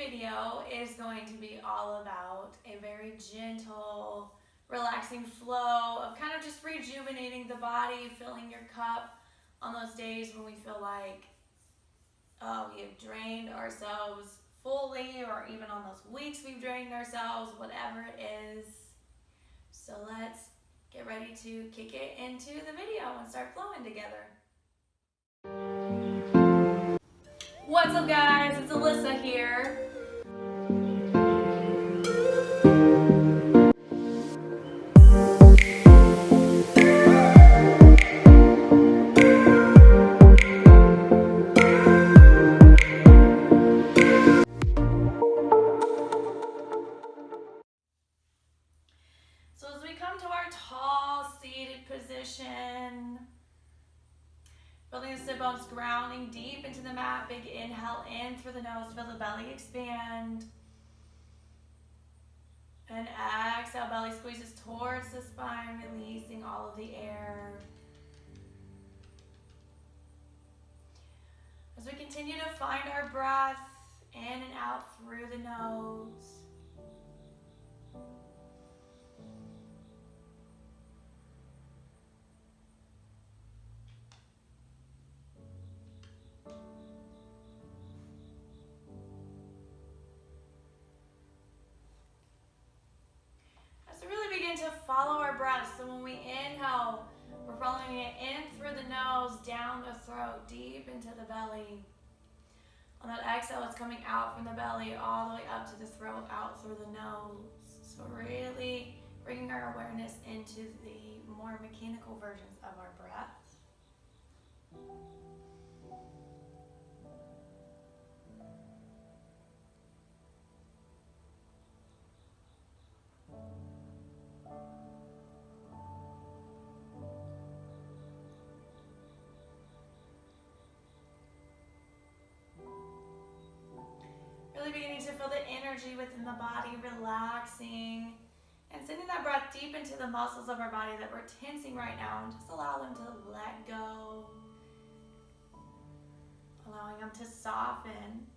video is going to be all about a very gentle, relaxing flow of kind of just rejuvenating the body, filling your cup on those days when we feel like, oh, we have drained ourselves fully, or even on those weeks we've drained ourselves, whatever it is. So let's get ready to kick it into the video and start flowing together. What's up, guys? It's Alyssa here. So as we come to our tall seated position, building the sit bones, grounding deep into the mat. Big inhale in through the nose, feel the belly expand. And exhale, belly squeezes towards the spine, releasing all of the air. As we continue to find our breath in and out through the nose. To follow our breath. So when we inhale, we're following it in through the nose, down the throat, deep into the belly. On that exhale, it's coming out from the belly all the way up to the throat, out through the nose. So really bringing our awareness into the more mechanical versions of our breath. Really beginning to feel the energy within the body, relaxing and sending that breath deep into the muscles of our body that we're tensing right now, and just allow them to let go, allowing them to soften.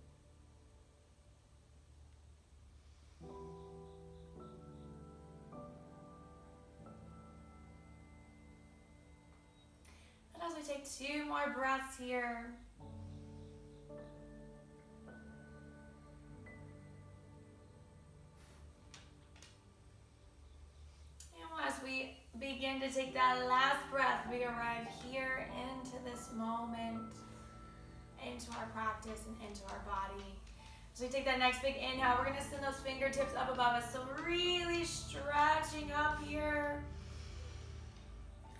And as we take 2 more breaths here, as we begin to take that last breath, we arrive here into this moment, into our practice and into our body. So we take that next big inhale, we're going to send those fingertips up above us. So really stretching up here,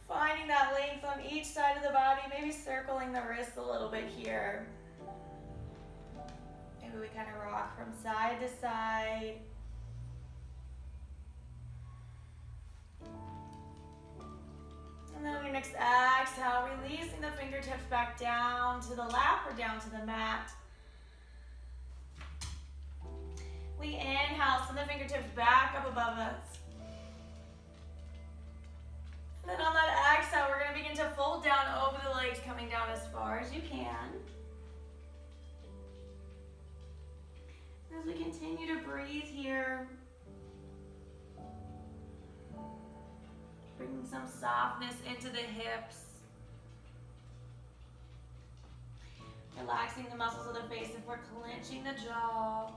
finding that length on each side of the body, maybe circling the wrists a little bit here. Maybe we kind of rock from side to side. And then on your next exhale, releasing the fingertips back down to the lap or down to the mat. We inhale, send the fingertips back up above us. And then on that exhale, we're going to begin to fold down over the legs, coming down as far as you can. As we continue to breathe here, bringing some softness into the hips. Relaxing the muscles of the face if we're clenching the jaw.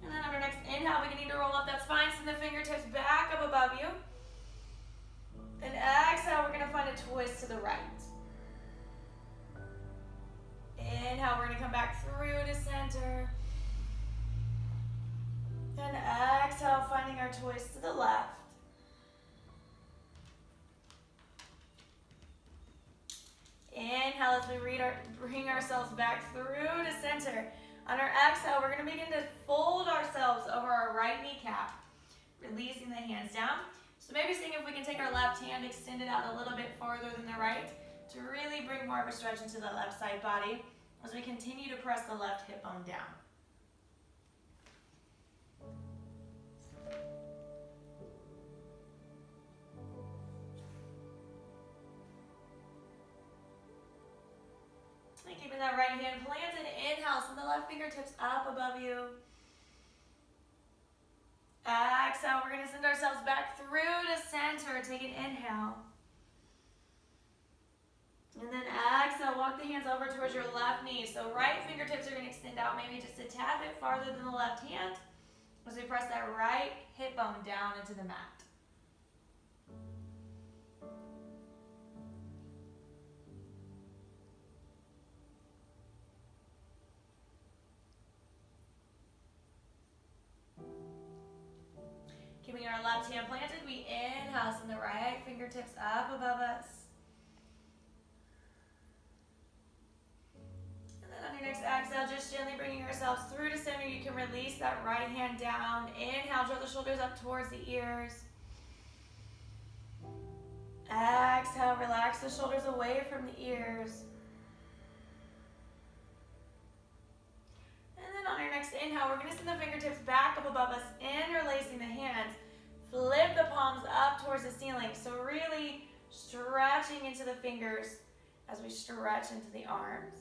And then on our next inhale, we need to roll up that spine, send the fingertips back up above you. And exhale, we're going to find a twist to the right. Inhale, we're going to come back through to center. And exhale, finding our twist to the left. Inhale as we bring ourselves back through to center. On our exhale, we're going to begin to fold ourselves over our right kneecap, releasing the hands down. So maybe seeing if we can take our left hand, extend it out a little bit farther than the right to really bring more of a stretch into the left side body as we continue to press the left hip bone down. And keeping that right hand planted, inhale, send the left fingertips up above you. Exhale, we're going to send ourselves back through to center. Take an inhale. And then exhale, walk the hands over towards your left knee. So right fingertips are going to extend out maybe just a tad bit farther than the left hand as we press that right hip bone down into the mat. Keeping our left hand planted, we inhale, send the right fingertips up above us. And then on your next exhale, just gently bringing yourselves through to center. You can release that right hand down. Inhale, draw the shoulders up towards the ears. Exhale, relax the shoulders away from the ears. On your next inhale, we're going to send the fingertips back up above us, interlacing the hands. Flip the palms up towards the ceiling. So really stretching into the fingers as we stretch into the arms.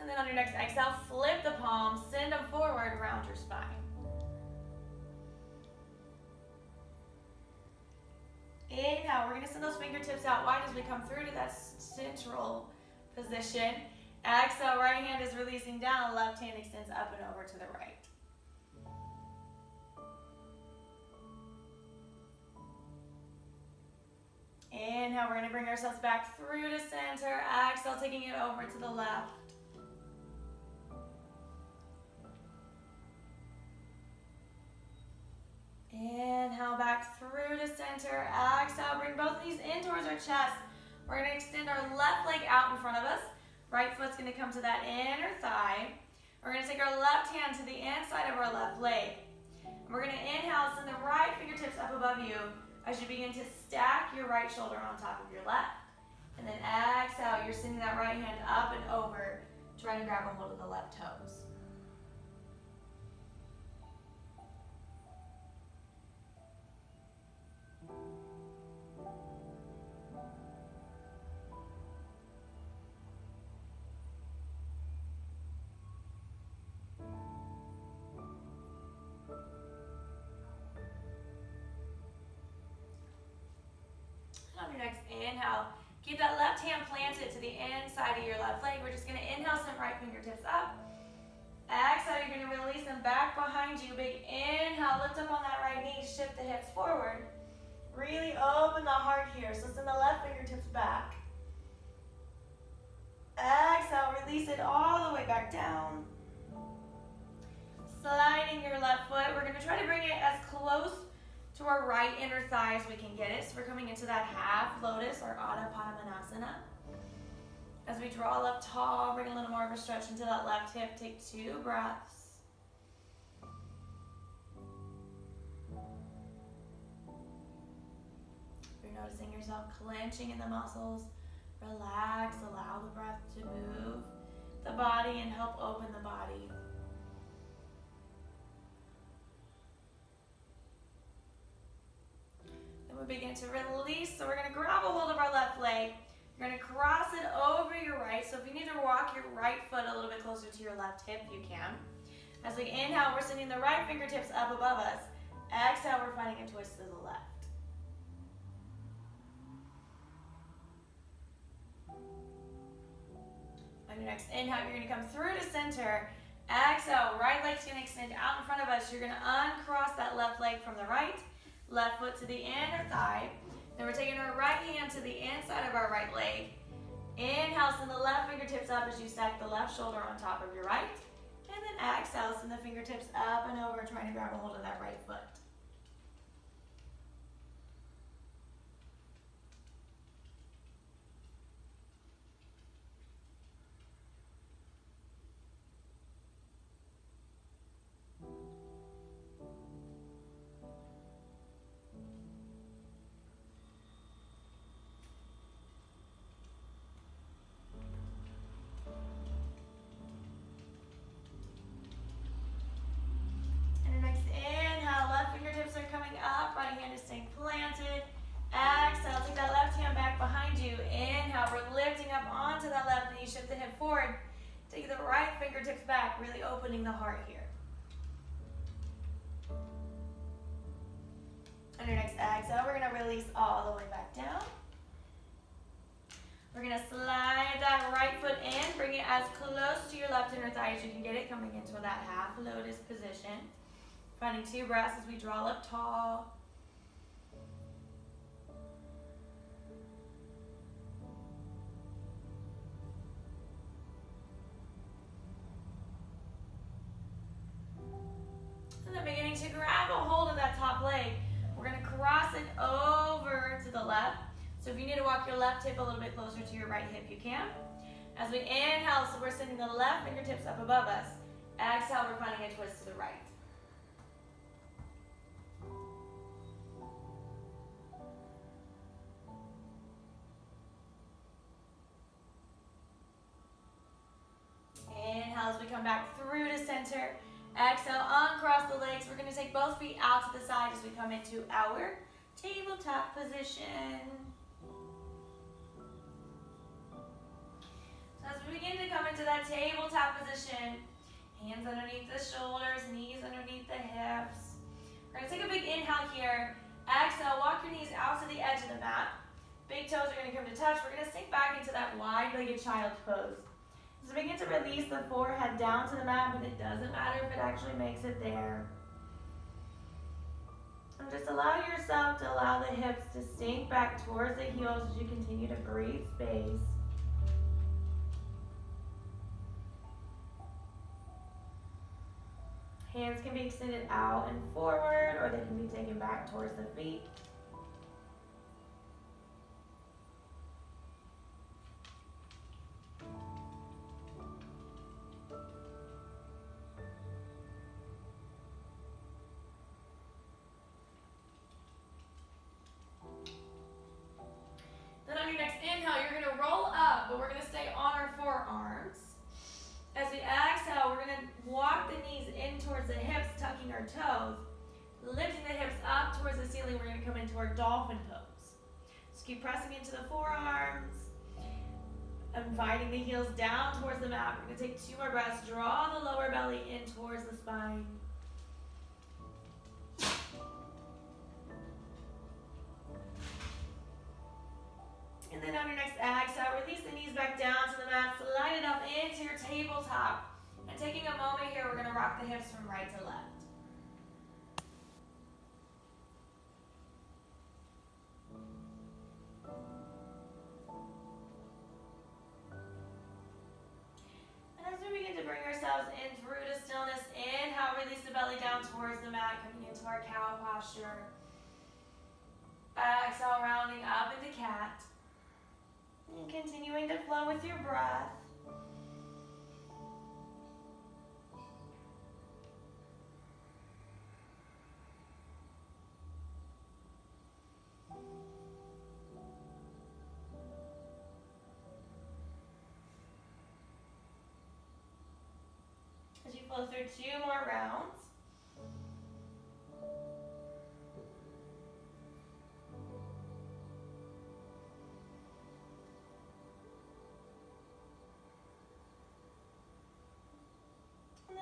And then on your next exhale, flip the palms, send them forward, round your spine. Inhale, we're going to send those fingertips out wide as we come through to that central position. Exhale, right hand is releasing down, left hand extends up and over to the right. Inhale, we're going to bring ourselves back through to center. Exhale, taking it over to the left. Inhale, back through to center. Exhale, bring both knees in towards our chest. We're going to extend our left leg out in front of us. Right foot's going to come to that inner thigh. We're going to take our left hand to the inside of our left leg. And we're going to inhale, send the right fingertips up above you as you begin to stack your right shoulder on top of your left. And then exhale, you're sending that right hand up and over, trying to grab a hold of the left toes. On your next inhale, keep that left hand planted to the inside of your left leg. We're just going to inhale, send right fingertips up. Exhale, you're going to release them back behind you. Big inhale, lift up on that right knee, shift the hips forward. Really open the heart here. So send the left fingertips back. Exhale, release it all the way back down. Sliding your left foot. We're going to try to bring it as close to our right inner thigh as we can get it. So we're coming into that half lotus or Adho Padmanasana. As we draw up tall, bring a little more of a stretch into that left hip. Take 2 breaths. If you're noticing yourself clenching in the muscles, relax, allow the breath to move the body and help open the body. Then we begin to release. So we're going to grab a hold of our left leg. You're going to cross it over your right. So if you need to walk your right foot a little bit closer to your left hip, you can. As we inhale, we're sending the right fingertips up above us. Exhale, we're finding a twist to the left. On your next inhale, you're going to come through to center. Exhale, right leg's going to extend out in front of us. You're going to uncross that left leg from the right. Left foot to the inner thigh. Then we're taking our right hand to the inside of our right leg. Inhale, send the left fingertips up as you stack the left shoulder on top of your right. And then exhale, send the fingertips up and over, trying to grab a hold of that right foot. forward. Take the right fingertips back, really opening the heart here. On your next exhale, we're going to release all the way back down. We're going to slide that right foot in, bring it as close to your left inner thigh as you can get it, coming into that half lotus position. Finding 2 breaths as we draw up tall. And then beginning to grab a hold of that top leg. We're going to cross it over to the left. So if you need to walk your left hip a little bit closer to your right hip, you can. As we inhale, so we're sending the left fingertips up above us. Exhale, we're finding a twist to the right. Inhale as we come back through to center. Exhale, uncross the legs. We're going to take both feet out to the side as we come into our tabletop position. So as we begin to come into that tabletop position, hands underneath the shoulders, knees underneath the hips. We're going to take a big inhale here. Exhale, walk your knees out to the edge of the mat. Big toes are going to come to touch. We're going to sink back into that wide-legged child's pose. So begin to release the forehead down to the mat, but it doesn't matter if it actually makes it there. And just allow yourself to allow the hips to sink back towards the heels as you continue to breathe space. Hands can be extended out and forward, or they can be taken back towards the feet. Then on your next inhale, you're going to roll up, but we're going to stay on our forearms. As we exhale, we're going to walk the knees in towards the hips, tucking our toes. Lifting the hips up towards the ceiling, we're going to come into our dolphin pose. Just keep pressing into the forearms. Inviting the heels down towards the mat. We're going to take 2 more breaths. Draw the lower belly in towards the spine. And then on your next exhale, release the knees back down to the mat. Slide it up into your tabletop. And taking a moment here, we're going to rock the hips from right to left. And as we begin to bring ourselves in through to stillness, inhale, release the belly down towards the mat, coming into our cow posture. Exhale, rounding up into cat. And continuing to flow with your breath. As you flow through 2 more rounds.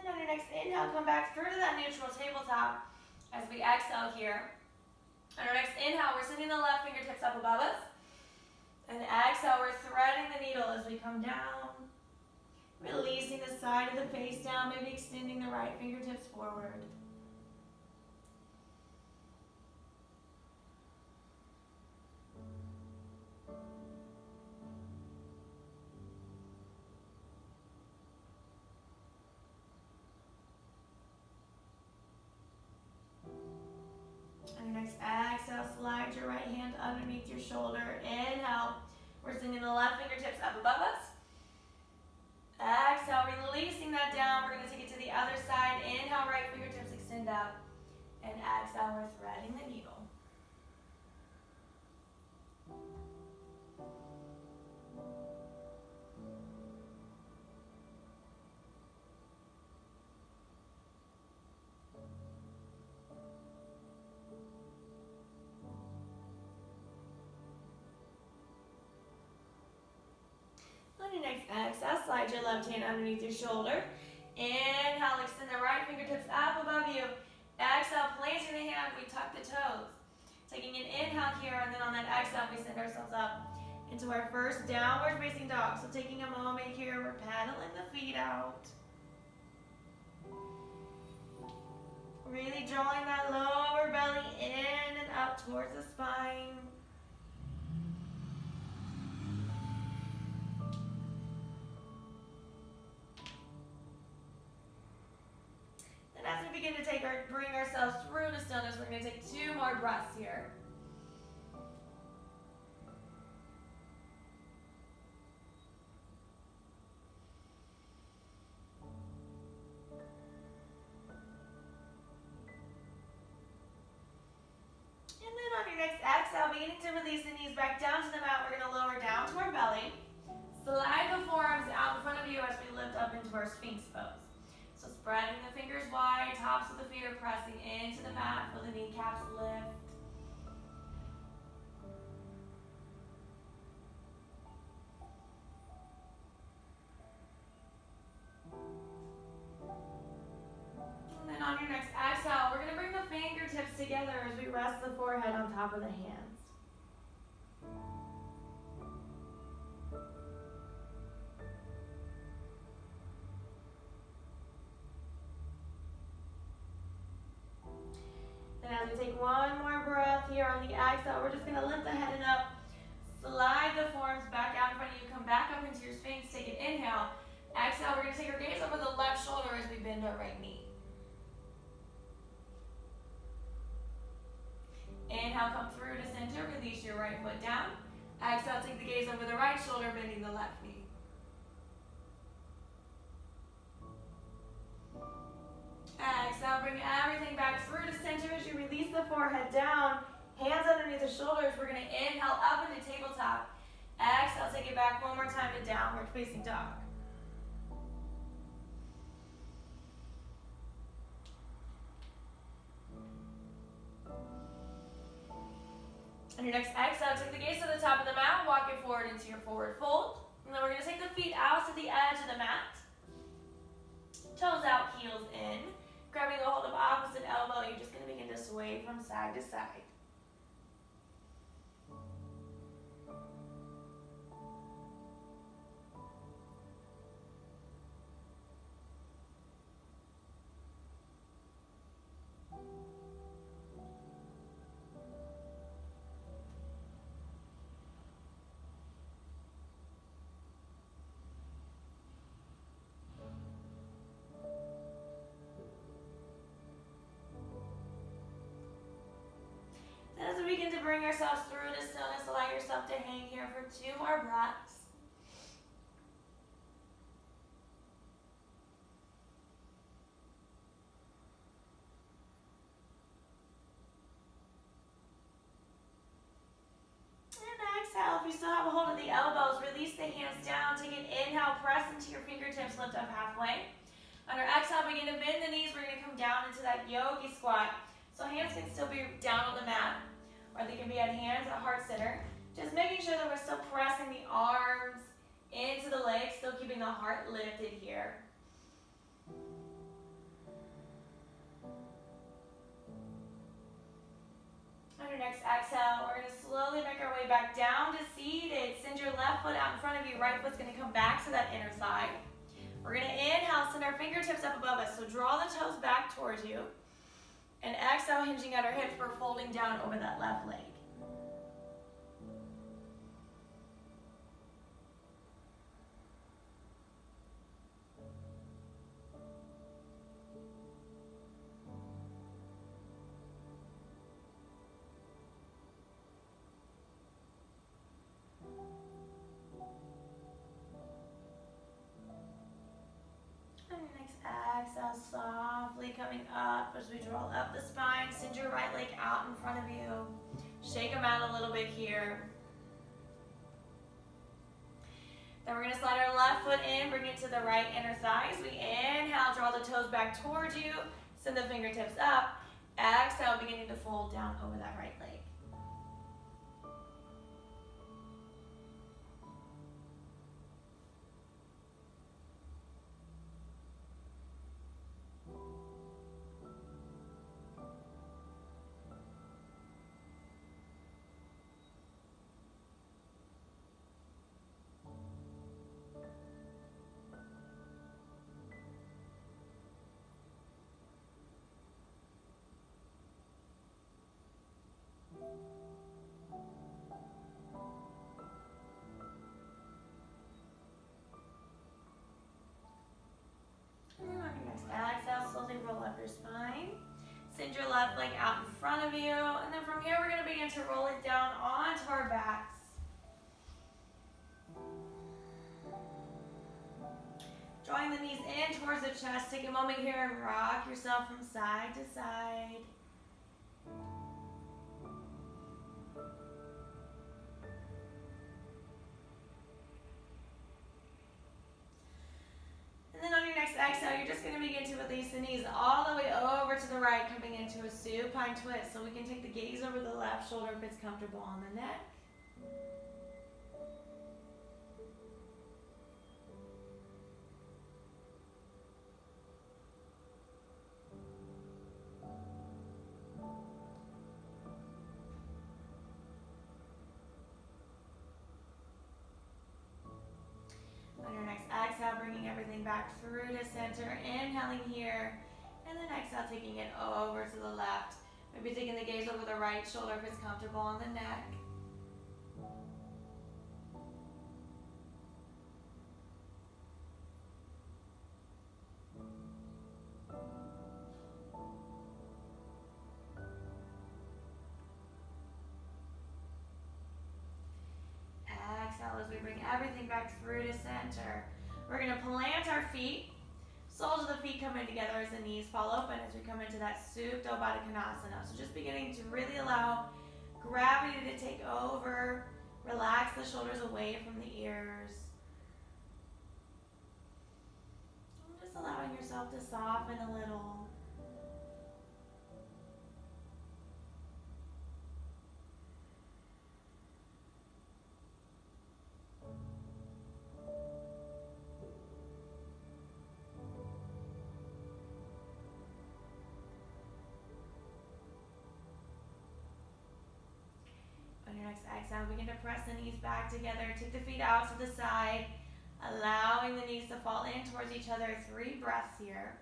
On your next inhale, come back through to that neutral tabletop as we exhale here. On our next inhale, we're sending the left fingertips up above us. And exhale, we're threading the needle as we come down. Releasing the side of the face down, maybe extending the right fingertips forward. On your next exhale, slide your right hand underneath your shoulder. Inhale, we're sending the left fingertips up above us. Exhale, releasing that down. We're going to take it to the other side. Inhale, right fingertips extend up. And exhale, we're threading the needle. On your next exhale, slide your left hand underneath your shoulder. Inhale, extend the right fingertips up above you. Exhale, planting the hand, we tuck the toes. Taking an inhale here, and then on that exhale, we send ourselves up into our first downward facing dog. So taking a moment here, we're paddling the feet out. Really drawing that lower belly in and up towards the spine. And as we begin to bring ourselves through to stillness, we're going to take 2 more breaths here. Exhale, beginning to release the knees back down to the mat. We're going to lower down to our belly. Slide the forearms out in front of you as we lift up into our Sphinx pose. So spreading the fingers wide, tops of the feet are pressing into the mat. Feel the kneecaps lift. And then on your next exhale, we're going to bring the fingertips together as we rest the forehead on top of the hands. And as we take one more breath here on the exhale, we're just going to lift the head and up. Slide the forearms back out in front of you. Come back up into your Sphinx. Take an inhale. Exhale, we're going to take our gaze over the left shoulder as we bend our right knee. Inhale, come through to center. Release your right foot down. Exhale, take the gaze over the right shoulder, bending the left knee. Exhale, bring everything back through to center as you release the forehead down. Hands underneath the shoulders. We're going to inhale up into tabletop. Exhale, take it back one more time to downward facing dog. On your next exhale, take the gaze to the top of the mat, walk it forward into your forward fold. And then we're going to take the feet out to the edge of the mat. Toes out, heels in. Grabbing a hold of opposite elbow, you're just going to begin to sway from side to side. As we begin to bring ourselves through to stillness, allow yourself to hang here for 2 more breaths. And exhale. If you still have a hold of the elbows, release the hands down. Take an inhale, press into your fingertips, lift up halfway. On our exhale, begin to bend the knees. We're going to come down into that yogi squat. So hands can still be down on the mat, or they can be at hands at heart center. Just making sure that we're still pressing the arms into the legs, still keeping the heart lifted here. On your next exhale, we're going to slowly make our way back down to seated. Send your left foot out in front of you. Right foot's going to come back to that inner thigh. We're going to inhale, send our fingertips up above us. So draw the toes back towards you. And exhale, hinging at our hips, we're folding down over that left leg. Exhale, softly coming up as we draw up the spine. Send your right leg out in front of you. Shake them out a little bit here. Then we're going to slide our left foot in, bring it to the right inner thigh. As we inhale, draw the toes back towards you. Send the fingertips up. Exhale, beginning to fold down over that right leg. Extend your left leg out in front of you. And then from here, we're going to begin to roll it down onto our backs. Drawing the knees in towards the chest. Take a moment here and rock yourself from side to side. And then on your next exhale, you're just going to begin to release the knees all the way over to the right, coming into a supine twist. So we can take the gaze over the left shoulder if it's comfortable on the neck. On your next exhale, bringing everything back through to center, inhaling here, and then exhale, taking it over to the left. Maybe taking the gaze over the right shoulder if it's comfortable on the neck. Exhale as we bring everything back through to center. We're going to plant our feet. Soles of the feet come in together as the knees fall open as we come into that Supta Baddha Konasana. So just beginning to really allow gravity to take over. Relax the shoulders away from the ears. And just allowing yourself to soften a little. On your next exhale, begin to press the knees back together. Take the feet out to the side, allowing the knees to fall in towards each other. 3 breaths here.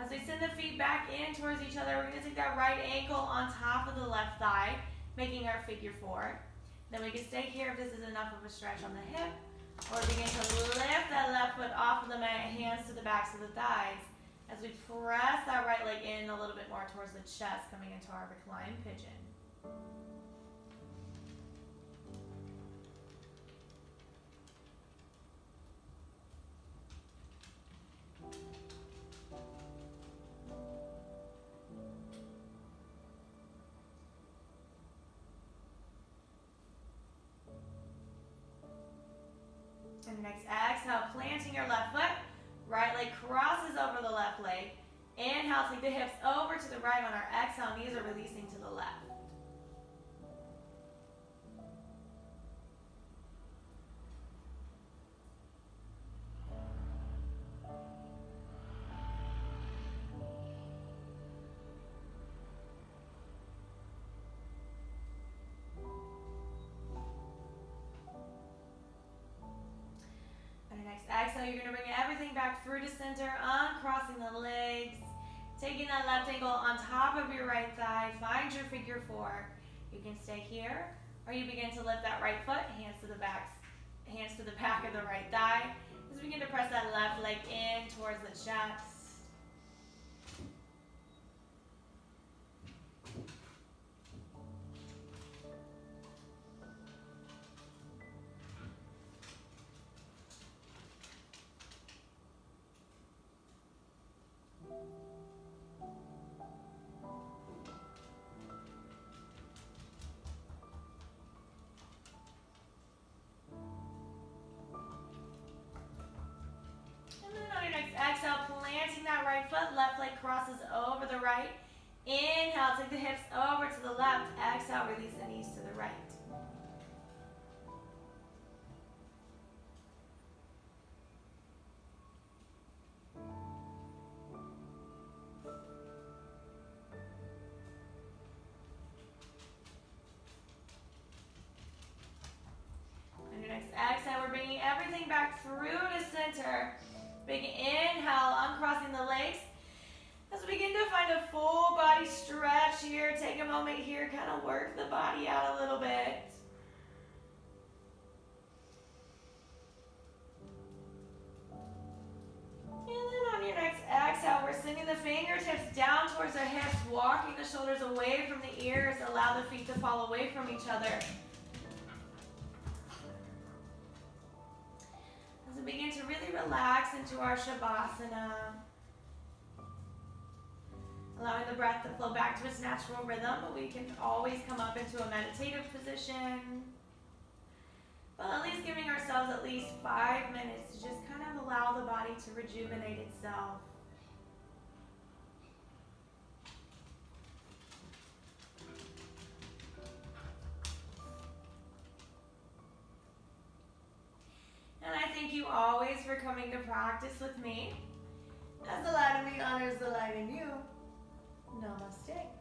As we send the feet back in towards each other, we're going to take that right ankle on top of the left thigh, making our figure 4. Then we can stay here if this is enough of a stretch on the hip, or begin to lift that left foot off of the mat, hands to the backs of the thighs, as we press that right leg in a little bit more towards the chest, coming into our reclined pigeon. And next exhale, planting your left foot, right leg crosses over the left leg. Inhale, take the hips over to the right. On our exhale, knees are releasing to the left. Exhale, you're going to bring everything back through to center, uncrossing the legs, taking that left ankle on top of your right thigh. Find your figure 4. You can stay here, or you begin to lift that right foot, hands to the back of the right thigh. Just begin to press that left leg in towards the chest. Exhale, planting that right foot, left leg crosses over the right. Inhale, take the hips over to the left. Exhale, release the knees to the right. On your next exhale, we're bringing everything back through to center. Big inhale, uncrossing the legs. As we begin to find a full body stretch here, take a moment here, kind of work the body out a little bit. And then on your next exhale, we're sending the fingertips down towards our hips, walking the shoulders away from the ears, allow the feet to fall away from each other. As we begin to really relax into our Shavasana, allowing the breath to flow back to its natural rhythm, but we can always come up into a meditative position. But at least giving ourselves at least 5 minutes to just kind of allow the body to rejuvenate itself. And I thank you always for coming to practice with me. As the light in me honors the light in you. Namaste.